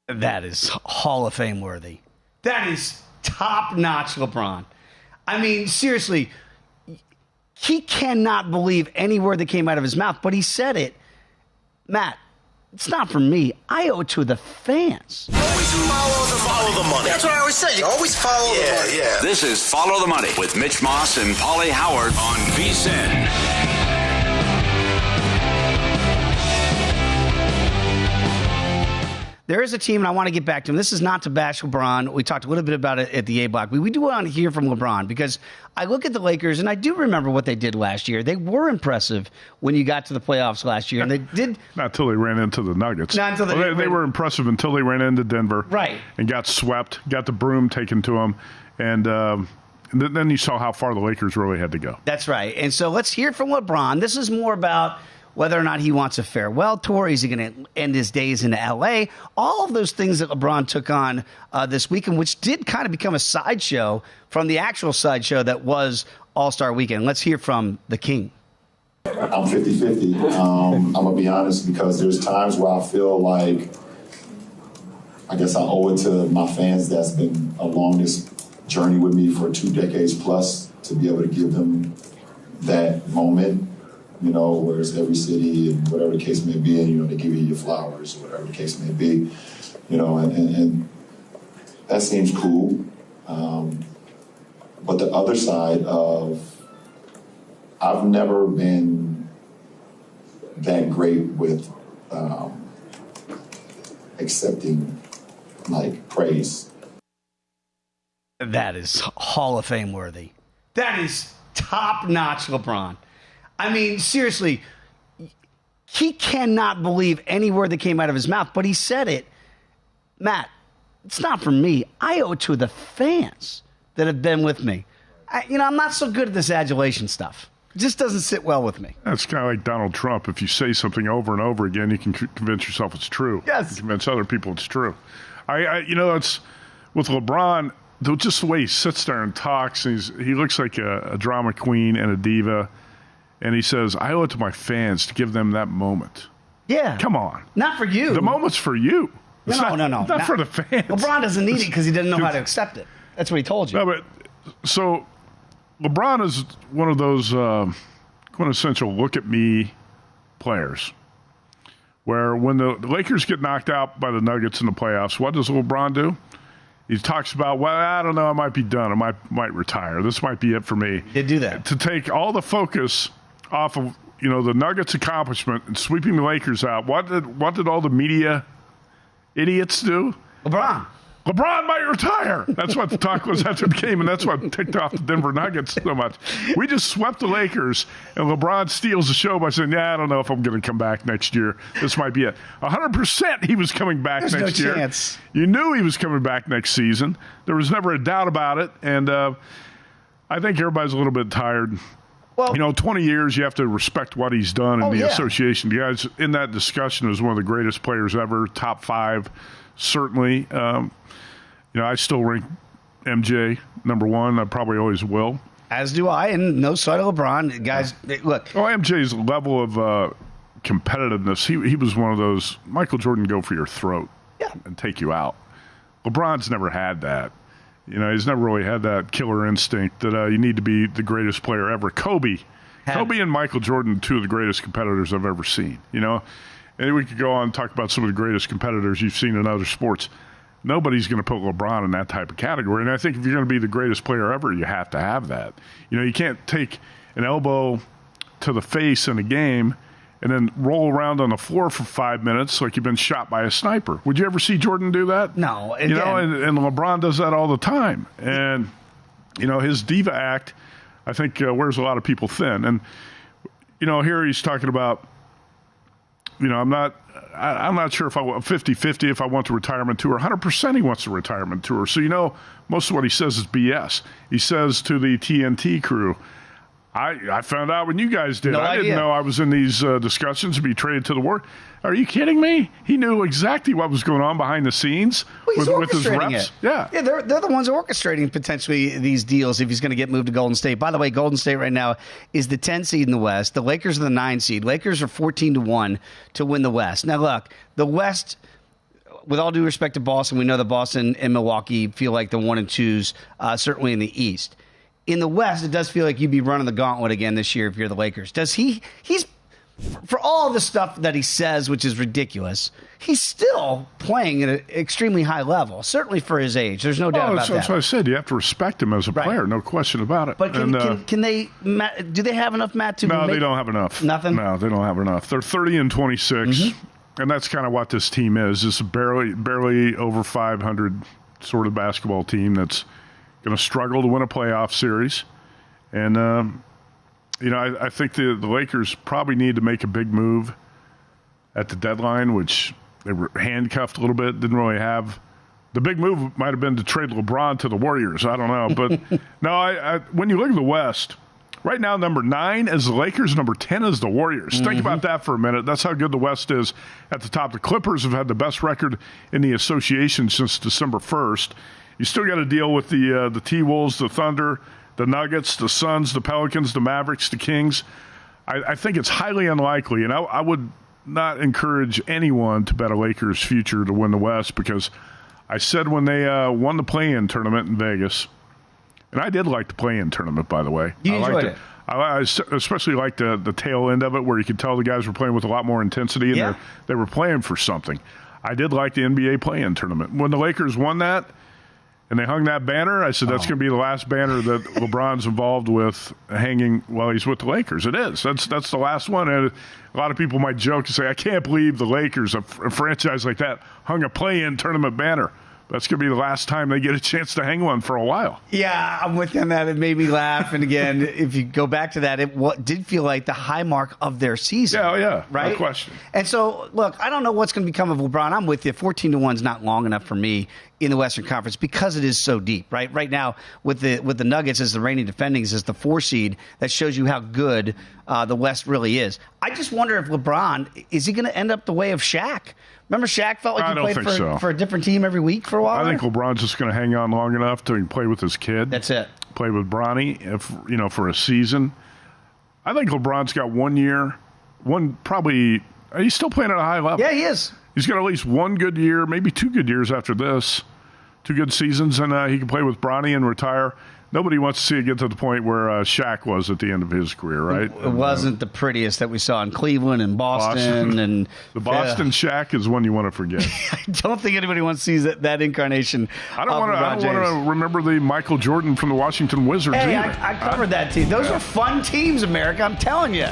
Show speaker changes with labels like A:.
A: That is Hall of Fame worthy. That is top-notch LeBron. I mean, seriously, he cannot believe any word that came out of his mouth, but he said it. Matt, it's not for me. I owe it to the fans.
B: Always follow the money.
C: That's what I always say. You always follow the money.
B: Yeah.
D: This is Follow the Money with Mitch Moss and Paulie Howard on VSiN.
A: There is a team, and I want to get back to him. This is not to bash LeBron. We talked a little bit about it at the A block. But we do want to hear from LeBron because I look at the Lakers, and I do remember what they did last year. They were impressive when you got to the playoffs last year. And they did.
E: Not until they ran into the Nuggets.
A: Not until
E: they were impressive until they ran into Denver.
A: Right.
E: And got swept, got the broom taken to them. And then you saw how far the Lakers really had to go.
A: That's right. And so let's hear from LeBron. This is more about whether or not he wants a farewell tour. Is he going to end his days in L.A.? All of those things that LeBron took on this weekend, which did kind of become a sideshow from the actual sideshow that was All-Star Weekend. Let's hear from the King.
F: I'm 50-50. I'm going to be honest because there's times where I feel like I guess I owe it to my fans that's been along this journey with me for 2 decades plus to be able to give them that moment. You know, whereas every city and whatever the case may be, and, you know, they give you your flowers or whatever the case may be, you know, and that seems cool. But the other side of, I've never been that great with accepting, like, praise.
A: That is Hall of Fame worthy. That is top-notch LeBron. I mean, seriously, he cannot believe any word that came out of his mouth, but he said it. Matt, it's not for me. I owe it to the fans that have been with me. I'm not so good at this adulation stuff. It just doesn't sit well with me.
E: That's kind of like Donald Trump. If you say something over and over again, you can convince yourself it's true.
A: Yes.
E: You can convince other people it's true. It's with LeBron, just the way he sits there and talks, and he looks like a drama queen and a diva. And he says, I owe it to my fans to give them that moment.
A: Yeah.
E: Come on.
A: Not for you.
E: The moment's for you.
A: No.
E: Not for the fans.
A: LeBron doesn't need it because he doesn't know how to accept it. That's what he told you.
E: No, but so LeBron is one of those quintessential look-at-me players where when the Lakers get knocked out by the Nuggets in the playoffs, what does LeBron do? He talks about, well, I don't know, I might be done. I might retire. This might be it for me.
A: He did do that.
E: To take all the focus off of, the Nuggets' accomplishment and sweeping the Lakers out. What did all the media idiots do? LeBron might retire. That's what the talk was after the game, and that's what ticked off the Denver Nuggets so much. We just swept the Lakers, and LeBron steals the show by saying, I don't know if I'm going to come back next year. This might be it. 100% he was coming back
A: There's
E: next
A: no
E: year.
A: Chance.
E: You knew he was coming back next season. There was never a doubt about it, and I think everybody's a little bit tired.
A: Well,
E: 20 years, you have to respect what he's done in the association. The guys in that discussion is one of the greatest players ever, top 5, certainly. I still rank MJ number 1. I probably always will.
A: As do I, and no side of LeBron. Guys, look.
E: Oh, MJ's level of competitiveness, he was one of those, Michael Jordan go for your throat and take you out. LeBron's never had that. He's never really had that killer instinct that you need to be the greatest player ever. Kobe and Michael Jordan, 2 of the greatest competitors I've ever seen. And we could go on and talk about some of the greatest competitors you've seen in other sports. Nobody's going to put LeBron in that type of category. And I think if you're going to be the greatest player ever, you have to have that. You can't take an elbow to the face in a game and then roll around on the floor for 5 minutes like you've been shot by a sniper. Would you ever see Jordan do that?
A: No.
E: And LeBron does that all the time. And, his diva act, I think, wears a lot of people thin. And, here he's talking about, I'm not sure if I want 50-50 if I want the retirement tour. 100% he wants the retirement tour. So, most of what he says is BS. He says to the TNT crew, I found out when you guys did. I didn't know I was in these discussions to be traded to the work. Are you kidding me? He knew exactly what was going on behind the scenes with his reps.
A: Yeah, they're the ones orchestrating potentially these deals if he's going to get moved to Golden State. By the way, Golden State right now is the 10 seed in the West. The Lakers are the 9 seed. Lakers are 14-1 to win the West. Now, look, the West, with all due respect to Boston, we know that Boston and Milwaukee feel like the 1 and 2s, certainly in the East. In the West, it does feel like you'd be running the gauntlet again this year if you're the Lakers. Does he's for all the stuff that he says, which is ridiculous, he's still playing at an extremely high level, certainly for his age. There's no doubt about that.
E: That's what I said. You have to respect him as a player, no question about it.
A: But can they, Matt, do they have enough, Matt, to
E: No, they don't have enough.
A: Nothing?
E: No, they don't have enough. They're 30-26, and that's kind of what this team is. It's a barely over 500 sort of basketball team that's going to struggle to win a playoff series. And, I think the Lakers probably need to make a big move at the deadline, which they were handcuffed a little bit, didn't really have. The big move might have been to trade LeBron to the Warriors. I don't know. But, no, when you look at the West, right now number 9 is the Lakers, number 10 is the Warriors. Think about that for a minute. That's how good the West is at the top. The Clippers have had the best record in the association since December 1st. You still got to deal with the T-Wolves, the Thunder, the Nuggets, the Suns, the Pelicans, the Mavericks, the Kings. I think it's highly unlikely, and I would not encourage anyone to bet a Lakers future to win the West, because I said when they won the play-in tournament in Vegas, and I did like the play-in tournament, by the way.
A: You enjoyed it.
E: I especially liked the tail end of it, where you could tell the guys were playing with a lot more intensity, and they were playing for something. I did like the NBA play-in tournament. When the Lakers won that, and they hung that banner, I said, that's going to be the last banner that LeBron's involved with hanging while he's with the Lakers. It is. That's the last one. And a lot of people might joke and say, I can't believe the Lakers, a franchise like that, hung a play-in tournament banner. That's going to be the last time they get a chance to hang one for a while.
A: Yeah, I'm with you on that. It made me laugh. And again, if you go back to that, it did feel like the high mark of their season.
E: Yeah,
A: right?
E: No question.
A: And so, look, I don't know what's going to become of LeBron. I'm with you. 14-1 is not long enough for me in the Western Conference because it is so deep, right? Right now, with the Nuggets as the reigning defendings, as the 4 seed, that shows you how good the West really is. I just wonder if LeBron, is he going to end up the way of Shaq? Remember Shaq felt like he played for a different team every week for a while?
E: I think LeBron's just going to hang on long enough to play with his kid.
A: That's it.
E: Play with Bronny, for a season. I think LeBron's got 1 year, he's still playing at a high level.
A: Yeah, he is.
E: He's got at least 1 good year, maybe 2 good years after this, 2 good seasons, and he can play with Bronny and retire. Nobody wants to see it get to the point where Shaq was at the end of his career, right?
A: It wasn't the prettiest that we saw in Cleveland and Boston. And
E: the Boston Shaq is one you want to forget.
A: I don't think anybody wants to see that incarnation.
E: I don't want to remember the Michael Jordan from the Washington Wizards either.
A: I covered that team. Those were fun teams, America. I'm telling you.